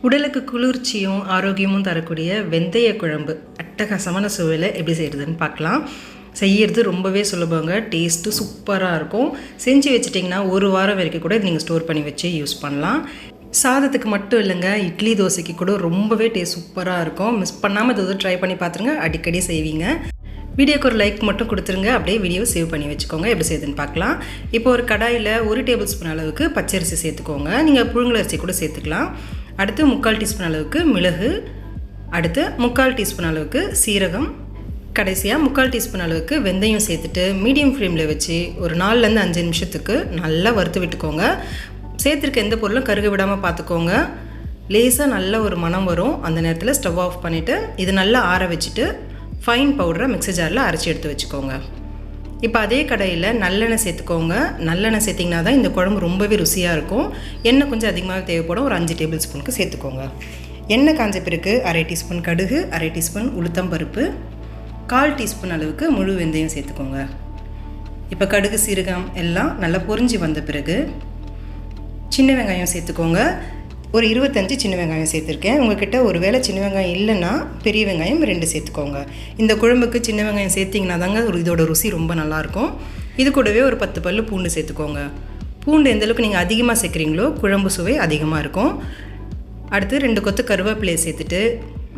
உடலுக்கு குளிர்ச்சியும் ஆரோக்கியமும் தரக்கூடிய வெந்தய குழம்பு அட்டகாசமான சுவையில் எப்படி செய்கிறதுன்னு பார்க்கலாம். செய்கிறது ரொம்பவே சுலபங்க. டேஸ்ட்டு சூப்பராக இருக்கும். செஞ்சு வச்சிட்டிங்கன்னா ஒரு வாரம் வரைக்கும் கூட நீங்கள் ஸ்டோர் பண்ணி வச்சு யூஸ் பண்ணலாம். சாதத்துக்கு மட்டும் இல்லைங்க, இட்லி தோசைக்கு கூட ரொம்பவே டேஸ்ட் சூப்பராக இருக்கும். மிஸ் பண்ணாமல் இது ட்ரை பண்ணி பார்த்துருங்க, அடிக்கடி செய்வீங்க. வீடியோக்கு ஒரு லைக் மட்டும் கொடுத்துருங்க, அப்படியே வீடியோ சேவ் பண்ணி வச்சுக்கோங்க. எப்படி செய்யுதுன்னு பார்க்கலாம். இப்போ ஒரு கடாயில் 1 டேபிள் ஸ்பூன் அளவுக்கு பச்சரிசி சேர்த்துக்கோங்க. நீங்கள் புழுங்கலரிசி கூட சேர்த்துக்கலாம். அடுத்து 3/4 டீஸ்பூன் அளவுக்கு மிளகு, அடுத்து 3/4 டீஸ்பூன் அளவுக்கு சீரகம், கடைசியாக 3/4 டீஸ்பூன் அளவுக்கு வெந்தயம் சேர்த்துட்டு மீடியம் ஃப்ளேமில் வச்சு ஒரு 4லேருந்து 5 நிமிஷத்துக்கு நல்லா வறுத்து விட்டுக்கோங்க. சேர்த்துருக்க எந்த பொருளும் கருக விடாமல் பார்த்துக்கோங்க. லேசாக நல்ல ஒரு மணம் வரும். அந்த நேரத்தில் ஸ்டவ் ஆஃப் பண்ணிவிட்டு இது நல்லா ஆற வச்சுட்டு ஃபைன் பவுடரை மிக்ஸி ஜாரில் அரைச்சி எடுத்து வச்சுக்கோங்க. இப்போ அதே கடையில் நல்லெண்ணெய் சேர்த்துக்கோங்க. நல்லெண்ணெய் சேர்த்திங்கன்னா தான் இந்த குழம்பு ரொம்பவே ருசியாக இருக்கும். எண்ணெய் கொஞ்சம் அதிகமாக தேவைப்படும். ஒரு 5 டேபிள் ஸ்பூனுக்கு சேர்த்துக்கோங்க. எண்ணெய் காஞ்ச பிறகு 1/2 டீஸ்பூன் கடுகு, 1/2 டீஸ்பூன் உளுத்தம் பருப்பு, 1/4 டீஸ்பூன் அளவுக்கு முழு வெந்தயம் சேர்த்துக்கோங்க. இப்போ கடுகு சீரகம் எல்லாம் நல்லா பொரிஞ்சு வந்த பிறகு சின்ன வெங்காயம் சேர்த்துக்கோங்க. ஒரு 25 சின்ன வெங்காயம் சேர்த்துருக்கேன். உங்கள்கிட்ட ஒரு வேளை சின்ன வெங்காயம் இல்லைன்னா பெரிய வெங்காயம் 2 சேர்த்துக்கோங்க. இந்த குழம்புக்கு சின்ன வெங்காயம் சேர்த்திங்கன்னா தாங்க இதோட ருசி ரொம்ப நல்லாயிருக்கும். இது கூடவே ஒரு 10 பல்லு பூண்டு சேர்த்துக்கோங்க. பூண்டு எந்தளவுக்கு நீங்கள் அதிகமாக சேர்க்குறீங்களோ குழம்பு சுவை அதிகமாக இருக்கும். அடுத்து 2 கொத்து கருவேப்பிலையை சேர்த்துட்டு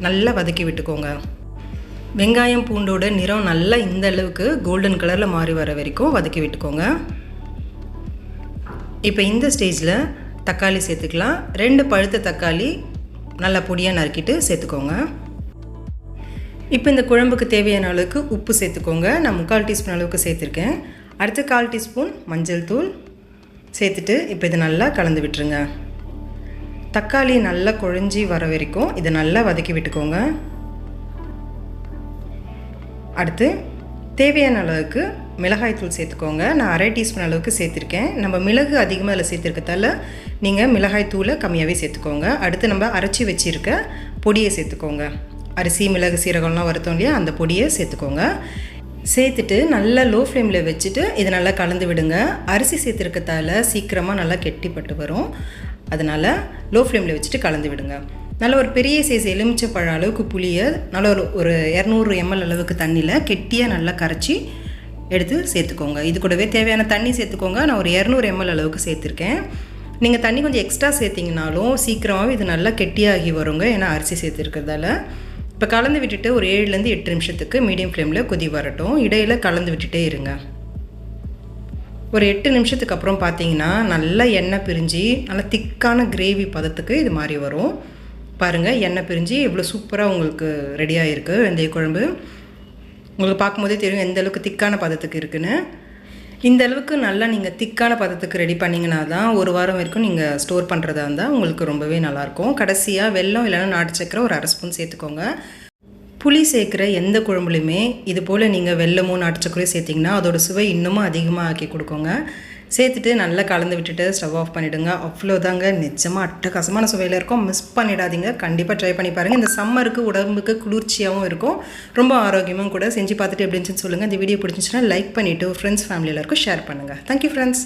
நல்லா வதக்கி விட்டுக்கோங்க. வெங்காயம் பூண்டோட நிறம் நல்லா இந்த அளவுக்கு கோல்டன் கலரில் மாறி வர வரைக்கும் வதக்கி விட்டுக்கோங்க. இப்போ இந்த ஸ்டேஜில் தக்காளி சேர்த்துக்கலாம். 2 பழுத்த தக்காளி நல்லா பொடியாக நறுக்கிட்டு சேர்த்துக்கோங்க. இப்போ இந்த குழம்புக்கு தேவையான அளவுக்கு உப்பு சேர்த்துக்கோங்க. நான் 3/4 டீஸ்பூன் அளவுக்கு சேர்த்துருக்கேன். அடுத்து 1/4 டீஸ்பூன் மஞ்சள் தூள் சேர்த்துட்டு இப்போ இதை நல்லா கலந்து விட்டுருங்க. தக்காளி நல்லா குழஞ்சி வர வரைக்கும் இதை நல்லா வதக்கி விட்டுக்கோங்க. அடுத்து தேவையான அளவுக்கு மிளகாய்த்தூள் சேர்த்துக்கோங்க. நான் 1/2 டீஸ்பூன் அளவுக்கு சேர்த்துருக்கேன். நம்ம மிளகு அதிகமாக அதில் சேர்த்துருக்கதால நீங்கள் மிளகாய்த்தூளை கம்மியாகவே சேர்த்துக்கோங்க. அடுத்து நம்ம அரைச்சி வச்சுருக்க பொடியை சேர்த்துக்கோங்க. அரிசி மிளகு சீரகம்லாம் வறுத்தோம் இல்லையா, அந்த பொடியை சேர்த்துக்கோங்க. சேர்த்துட்டு நல்லா லோ ஃப்ளேமில் வச்சுட்டு இதை நல்லா கலந்து விடுங்க. அரிசி சேர்த்துருக்கதால சீக்கிரமாக நல்லா கெட்டிப்பட்டு வரும். அதனால் லோ ஃப்ளேமில் வச்சுட்டு கலந்து விடுங்க. நல்ல ஒரு பெரிய சைஸ் எலுமிச்சை பழம் அளவுக்கு புளியை நல்ல ஒரு 200 ml அளவுக்கு தண்ணியில் கெட்டியாக நல்லா கரைச்சி எடுத்து சேர்த்துக்கோங்க. இது கூடவே தேவையான தண்ணி சேர்த்துக்கோங்க. நான் ஒரு 200 ml அளவுக்கு சேர்த்துருக்கேன். நீங்கள் தண்ணி கொஞ்சம் எக்ஸ்ட்ரா சேர்த்திங்கனாலும் சீக்கிரமாகவே இது நல்லா கெட்டியாகி வருங்க, ஏன்னா அரிசி சேர்த்துருக்கிறதால. இப்போ கலந்து விட்டுட்டு ஒரு 7லேருந்து 8 நிமிஷத்துக்கு மீடியம் ஃப்ளேமில் கொதி வரட்டும். இடையில் கலந்து விட்டுட்டே இருங்க. ஒரு 8 நிமிஷத்துக்கு அப்புறம் பார்த்தீங்கன்னா நல்லா எண்ணெய் பிரிஞ்சு நல்லா திக்கான கிரேவி பதத்துக்கு இது மாதிரி வரும். பாருங்கள், எண்ணெய் பிரிஞ்சு எவ்வளோ சூப்பராக உங்களுக்கு ரெடியாக இருக்குது வெந்தய குழம்பு. உங்களுக்கு பார்க்கும்போதே தெரியும் எந்த அளவுக்கு திக்கான பதத்துக்கு இருக்குன்னு. இந்த அளவுக்கு நல்லா நீங்கள் திக்கான பதத்துக்கு ரெடி பண்ணிங்கன்னா தான் ஒரு வாரம் வரைக்கும் நீங்கள் ஸ்டோர் பண்ணுறதா இருந்தால் உங்களுக்கு ரொம்பவே நல்லாயிருக்கும். கடைசியாக வெல்லம் இல்லைன்னா நாட்டு சக்கரை ஒரு 1/2 ஸ்பூன் சேர்த்துக்கோங்க. புளி சேர்க்குற எந்த குழம்புலையுமே இது போல் நீங்கள் வெல்லமும் நாட்டு சக்கரையும் சேர்த்திங்கன்னா அதோட சுவை இன்னமும் அதிகமாக ஆக்கி கொடுக்குங்க. சேர்த்துட்டு நல்லா கலந்து விட்டுட்டு ஸ்டவ் ஆஃப் பண்ணிவிடுங்க. அவ்வளோதாங்க, நிச்சயமாக அட்டகாசமான சுவையில் இருக்கும். மிஸ் பண்ணிடாதீங்க, கண்டிப்பாக ட்ரை பண்ணி பாருங்கள். இந்த சம்மருக்கு உடம்புக்கு குளிர்ச்சியாகவும் இருக்கும், ரொம்ப ஆரோக்கியமும் கூட. செஞ்சு பார்த்துட்டு எப்படி இருந்துச்சுன்னு சொல்லுங்கள். இந்த வீடியோ பிடிச்சிச்சுன்னா லைக் பண்ணிவிட்டு ஃப்ரெண்ட்ஸ் ஃபேமிலி எல்லாருக்கும் ஷேர் பண்ணுங்கள். Thank you friends.